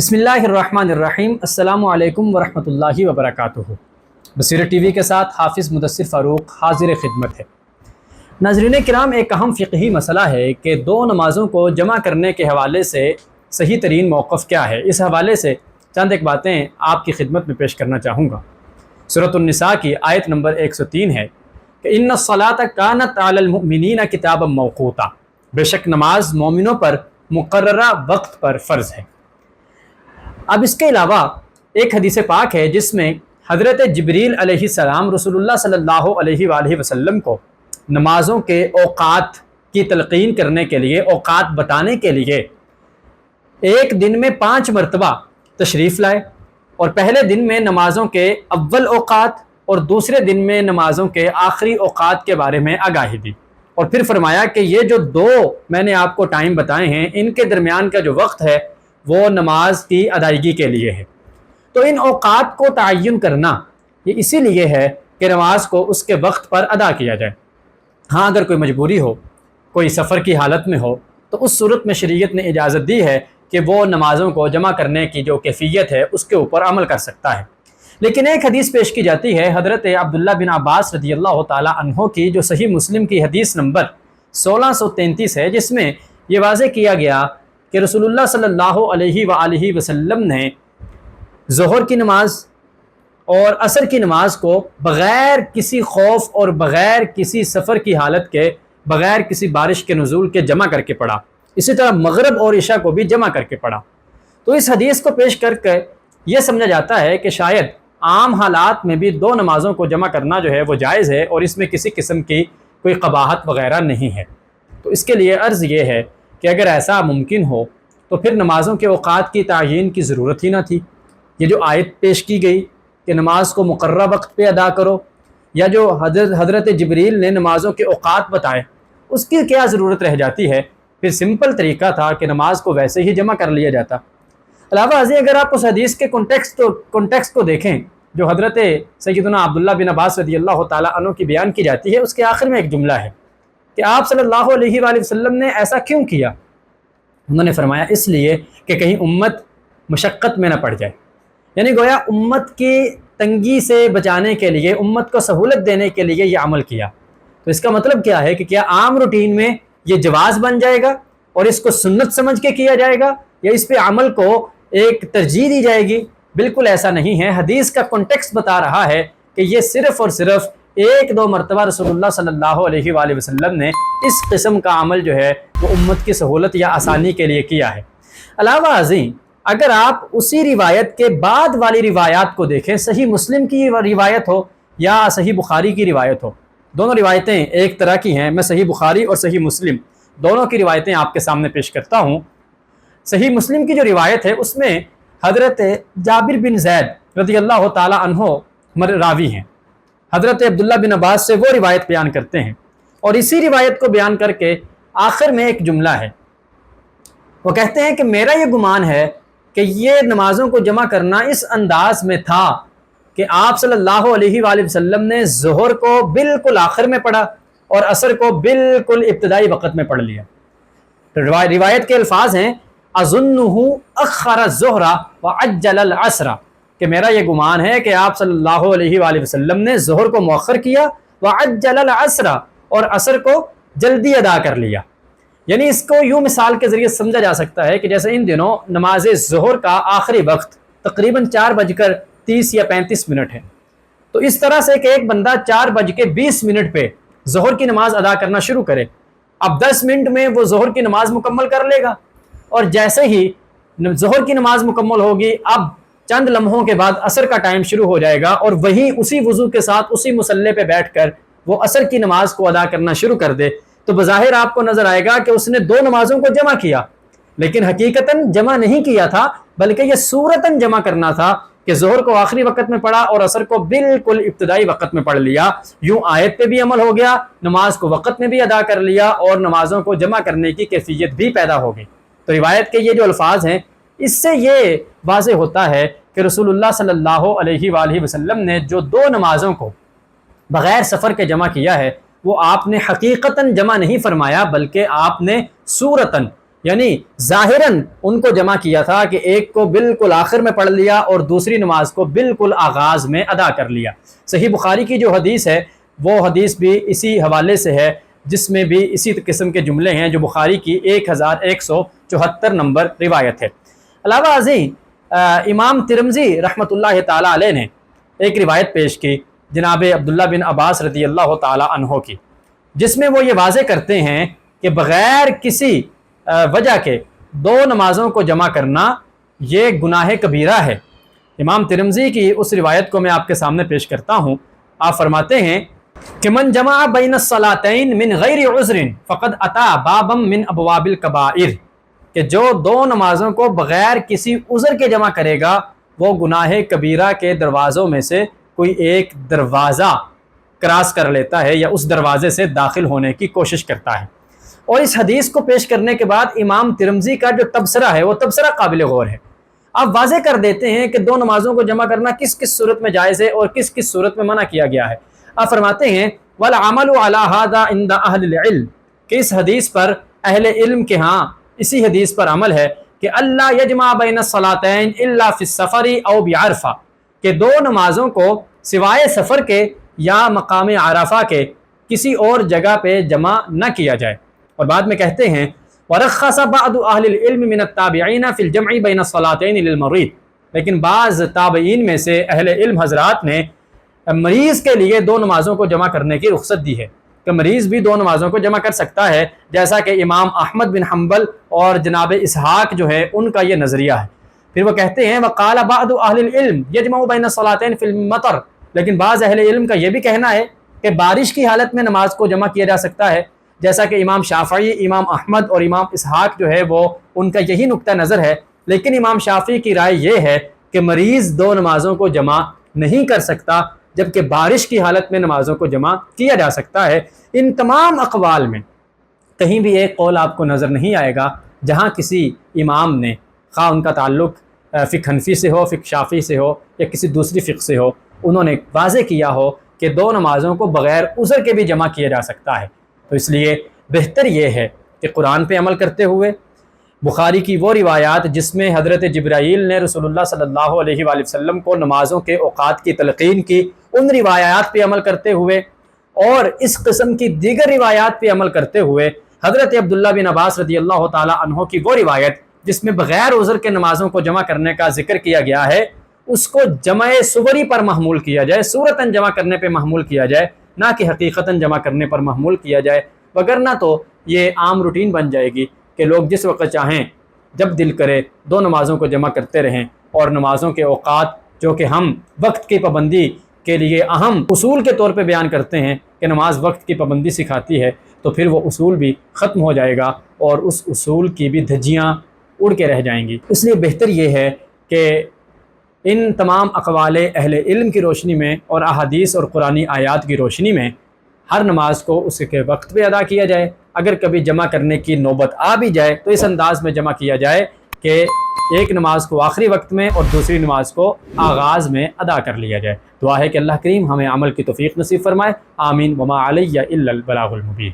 بسم اللہ الرحمن الرحیم۔ السلام علیکم ورحمۃ اللہ وبرکاتہ۔ بصیرت ٹی وی کے ساتھ حافظ مدثر فاروق حاضر خدمت ہے۔ ناظرین کرام، ایک اہم فقہی مسئلہ ہے کہ دو نمازوں کو جمع کرنے کے حوالے سے صحیح ترین موقف کیا ہے۔ اس حوالے سے چند ایک باتیں آپ کی خدمت میں پیش کرنا چاہوں گا۔ سورۃ النساء کی آیت نمبر 103 ہے کہ ان الصلاۃ کانت علی المؤمنین کتابا موقوتا، بے شک نماز مومنوں پر مقررہ وقت پر فرض ہے۔ اب اس کے علاوہ ایک حدیث پاک ہے جس میں حضرت جبریل علیہ السلام رسول اللہ صلی اللہ علیہ وآلہ وسلم کو نمازوں کے اوقات کی تلقین کرنے کے لیے، اوقات بتانے کے لیے ایک دن میں 5 مرتبہ تشریف لائے، اور پہلے دن میں نمازوں کے اول اوقات اور دوسرے دن میں نمازوں کے آخری اوقات کے بارے میں آگاہی دی، اور پھر فرمایا کہ یہ جو دو میں نے آپ کو ٹائم بتائے ہیں، ان کے درمیان کا جو وقت ہے وہ نماز کی ادائیگی کے لیے ہے۔ تو ان اوقات کو تعین کرنا یہ اسی لیے ہے کہ نماز کو اس کے وقت پر ادا کیا جائے۔ ہاں، اگر کوئی مجبوری ہو، کوئی سفر کی حالت میں ہو، تو اس صورت میں شریعت نے اجازت دی ہے کہ وہ نمازوں کو جمع کرنے کی جو کیفیت ہے اس کے اوپر عمل کر سکتا ہے۔ لیکن ایک حدیث پیش کی جاتی ہے حضرت عبداللہ بن عباس رضی اللہ تعالی عنہ کی، جو صحیح مسلم کی حدیث نمبر 1633 ہے، جس میں یہ واضح کیا گیا کہ رسول اللہ صلی اللہ علیہ وآلہ وسلم نے ظہر کی نماز اور عصر کی نماز کو بغیر کسی خوف اور بغیر کسی سفر کی حالت کے، بغیر کسی بارش کے نزول کے جمع کر کے پڑھا۔ اسی طرح مغرب اور عشاء کو بھی جمع کر کے پڑھا۔ تو اس حدیث کو پیش کر کے یہ سمجھا جاتا ہے کہ شاید عام حالات میں بھی دو نمازوں کو جمع کرنا جو ہے وہ جائز ہے، اور اس میں کسی قسم کی کوئی قباحت وغیرہ نہیں ہے۔ تو اس کے لیے عرض یہ ہے کہ اگر ایسا ممکن ہو تو پھر نمازوں کے اوقات کی تعیین کی ضرورت ہی نہ تھی۔ یہ جو آیت پیش کی گئی کہ نماز کو مقررہ وقت پہ ادا کرو، یا جو حضرت جبریل نے نمازوں کے اوقات بتائے، اس کی کیا ضرورت رہ جاتی ہے؟ پھر سمپل طریقہ تھا کہ نماز کو ویسے ہی جمع کر لیا جاتا۔ علاوہ ازیں اگر آپ اس حدیث کے کنٹیکسٹ کو دیکھیں جو حضرت سیدنا عبداللہ بن عباس رضی اللہ تعالیٰ عنہ کی بیان کی جاتی ہے، اس کے آخر میں ایک جملہ ہے کہ آپ صلی اللہ علیہ وآلہ وسلم نے ایسا کیوں کیا؟ انہوں نے فرمایا اس لیے کہ کہیں امت مشقت میں نہ پڑ جائے، یعنی گویا امت کی تنگی سے بچانے کے لیے، امت کو سہولت دینے کے لیے یہ عمل کیا۔ تو اس کا مطلب کیا ہے کہ کیا عام روٹین میں یہ جواز بن جائے گا اور اس کو سنت سمجھ کے کیا جائے گا، یا اس پہ عمل کو ایک ترجیح دی جائے گی؟ بالکل ایسا نہیں ہے۔ حدیث کا کنٹیکسٹ بتا رہا ہے کہ یہ صرف اور صرف 1-2 مرتبہ رسول اللہ صلی اللہ علیہ وآلہ وسلم نے اس قسم کا عمل جو ہے وہ امت کی سہولت یا آسانی کے لیے کیا ہے۔ علاوہ ازیں اگر آپ اسی روایت کے بعد والی روایات کو دیکھیں، صحیح مسلم کی روایت ہو یا صحیح بخاری کی روایت ہو، دونوں روایتیں ایک طرح کی ہیں۔ میں صحیح بخاری اور صحیح مسلم دونوں کی روایتیں آپ کے سامنے پیش کرتا ہوں۔ صحیح مسلم کی جو روایت ہے اس میں حضرت جابر بن زید رضی اللہ تعالی عنہ راوی ہیں، حضرت عبداللہ بن عباس سے وہ روایت بیان کرتے ہیں، اور اسی روایت کو بیان کر کے آخر میں ایک جملہ ہے، وہ کہتے ہیں کہ میرا یہ گمان ہے کہ یہ نمازوں کو جمع کرنا اس انداز میں تھا کہ آپ صلی اللہ علیہ وآلہ وسلم نے ظہر کو بالکل آخر میں پڑھا اور عصر کو بالکل ابتدائی وقت میں پڑھ لیا۔ روایت کے الفاظ ہیں اظنہ اخر الظہر وعجل العصر، کہ میرا یہ گمان ہے کہ آپ صلی اللہ علیہ وآلہ وسلم نے ظہر کو مؤخر کیا، وعجل العصر، اور عصر کو جلدی ادا کر لیا۔ یعنی اس کو یوں مثال کے ذریعے سمجھا جا سکتا ہے کہ جیسے ان دنوں نماز ظہر کا آخری وقت تقریباً 4:30 یا 35 ہے، تو اس طرح سے کہ ایک بندہ 4:20 پہ ظہر کی نماز ادا کرنا شروع کرے، اب 10 منٹ میں وہ ظہر کی نماز مکمل کر لے گا، اور جیسے ہی ظہر کی نماز مکمل ہوگی، اب چند لمحوں کے بعد عصر کا ٹائم شروع ہو جائے گا، اور وہی اسی وضو کے ساتھ اسی مصلی پہ بیٹھ کر وہ عصر کی نماز کو ادا کرنا شروع کر دے، تو بظاہر آپ کو نظر آئے گا کہ اس نے 2 نمازوں کو جمع کیا، لیکن حقیقتاً جمع نہیں کیا تھا، بلکہ یہ صورتاً جمع کرنا تھا کہ ظہر کو آخری وقت میں پڑھا اور عصر کو بالکل ابتدائی وقت میں پڑھ لیا۔ یوں آیت پہ بھی عمل ہو گیا، نماز کو وقت میں بھی ادا کر لیا، اور نمازوں کو جمع کرنے کی کیفیت بھی پیدا ہو گئی۔ تو روایت کے یہ جو الفاظ ہیں، اس سے یہ واضح ہوتا ہے کہ رسول اللہ صلی اللہ علیہ وآلہ وسلم نے جو 2 نمازوں کو بغیر سفر کے جمع کیا ہے، وہ آپ نے حقیقتاً جمع نہیں فرمایا، بلکہ آپ نے صورتاً یعنی ظاہراً ان کو جمع کیا تھا کہ ایک کو بالکل آخر میں پڑھ لیا اور دوسری نماز کو بالکل آغاز میں ادا کر لیا۔ صحیح بخاری کی جو حدیث ہے وہ حدیث بھی اسی حوالے سے ہے، جس میں بھی اسی قسم کے جملے ہیں، جو بخاری کی 1174 نمبر روایت ہے۔ علاوہ ازیں امام ترمذی رحمۃ اللہ تعالی علیہ نے ایک روایت پیش کی جناب عبداللہ بن عباس رضی اللہ تعالی عنہ کی، جس میں وہ یہ واضح کرتے ہیں کہ بغیر کسی وجہ کے دو نمازوں کو جمع کرنا یہ گناہ کبیرہ ہے۔ امام ترمذی کی اس روایت کو میں آپ کے سامنے پیش کرتا ہوں۔ آپ فرماتے ہیں کہ من جمع بین الصلاتین من غیر عذر فقد اتی بابا من ابواب الکبائر، کہ جو دو نمازوں کو بغیر کسی عذر کے جمع کرے گا وہ گناہ کبیرہ کے دروازوں میں سے کوئی ایک دروازہ کراس کر لیتا ہے یا اس دروازے سے داخل ہونے کی کوشش کرتا ہے۔ اور اس حدیث کو پیش کرنے کے بعد امام ترمذی کا جو تبصرہ ہے وہ تبصرہ قابل غور ہے۔ آپ واضح کر دیتے ہیں کہ دو نمازوں کو جمع کرنا کس کس صورت میں جائز ہے اور کس کس صورت میں منع کیا گیا ہے۔ آپ فرماتے ہیں وَالْعَمَلُ عَلَى هَذَا عِنْدَ أَهْلِ الْعِلْمِ، کہ اس حدیث پر اہل علم کے ہاں اسی حدیث پر عمل ہے کہ اللہ یجمع بین الصلاتین الا فی السفر او بعرفہ، کہ دو نمازوں کو سوائے سفر کے یا مقام عرفہ کے کسی اور جگہ پہ جمع نہ کیا جائے۔ اور بعد میں کہتے ہیں وَرَخَّصَ بَعْضُ أَهْلِ الْعِلْمِ مِنَ التَّابِعِينَ فِي الْجَمْعِ بَيْنَ الصَّلَاتَيْنِ لِلْمَرِيضِ، لیکن بعض تابعین میں سے اہل علم حضرات نے مریض کے لیے دو نمازوں کو جمع کرنے کی رخصت دی ہے کہ مریض بھی دو نمازوں کو جمع کر سکتا ہے، جیسا کہ امام احمد بن حنبل اور جناب اسحاق جو ہے ان کا یہ نظریہ ہے۔ پھر وہ کہتے ہیں وَقَالَ بَعْضُ أَهْلِ الْعِلْمِ يَجْمَعُ بَيْنَ الصَّلَاتَيْنِ فِي الْمَطَرِ، لیکن بعض اہل علم کا یہ بھی کہنا ہے کہ بارش کی حالت میں نماز کو جمع کیا جا سکتا ہے، جیسا کہ امام شافعی، امام احمد اور امام اسحاق جو ہے وہ ان کا یہی نقطہ نظر ہے۔ لیکن امام شافعی کی رائے یہ ہے کہ مریض دو نمازوں کو جمع نہیں کر سکتا، جبکہ بارش کی حالت میں نمازوں کو جمع کیا جا سکتا ہے۔ ان تمام اقوال میں کہیں بھی ایک قول آپ کو نظر نہیں آئے گا جہاں کسی امام نے، خواہ ان کا تعلق فقہ حنفی سے ہو، فقہ شافعی سے ہو یا کسی دوسری فقہ سے ہو، انہوں نے واضح کیا ہو کہ دو نمازوں کو بغیر عذر کے بھی جمع کیا جا سکتا ہے۔ تو اس لیے بہتر یہ ہے کہ قرآن پہ عمل کرتے ہوئے بخاری کی وہ روایات جس میں حضرت جبرائیل نے رسول اللہ صلی اللہ علیہ وآلہ وسلم کو نمازوں کے اوقات کی تلقین کی، ان روایات پہ عمل کرتے ہوئے اور اس قسم کی دیگر روایات پہ عمل کرتے ہوئے حضرت عبداللہ بن عباس رضی اللہ تعالی عنہ کی وہ روایت جس میں بغیر عذر کے نمازوں کو جمع کرنے کا ذکر کیا گیا ہے اس کو جمع صوری پر محمول کیا جائے، صورتاً جمع کرنے پہ محمول کیا جائے، نہ کہ حقیقتاً جمع کرنے پر محمول کیا جائے، وگرنہ تو یہ عام روٹین بن جائے گی کہ لوگ جس وقت چاہیں جب دل کرے دو نمازوں کو جمع کرتے رہیں، اور نمازوں کے اوقات جو کہ ہم وقت کی پابندی کے لیے اہم اصول کے طور پہ بیان کرتے ہیں کہ نماز وقت کی پابندی سکھاتی ہے، تو پھر وہ اصول بھی ختم ہو جائے گا اور اس اصول کی بھی دھجیاں اڑ کے رہ جائیں گی۔ اس لیے بہتر یہ ہے کہ ان تمام اقوال اہل علم کی روشنی میں اور احادیث اور قرآنی آیات کی روشنی میں ہر نماز کو اس کے وقت پہ ادا کیا جائے۔ اگر کبھی جمع کرنے کی نوبت آ بھی جائے تو اس انداز میں جمع کیا جائے کہ ایک نماز کو آخری وقت میں اور دوسری نماز کو آغاز میں ادا کر لیا جائے۔ دعا ہے کہ اللہ کریم ہمیں عمل کی توفیق نصیب فرمائے، آمین۔ وما علیہ الا البلاغ المبین۔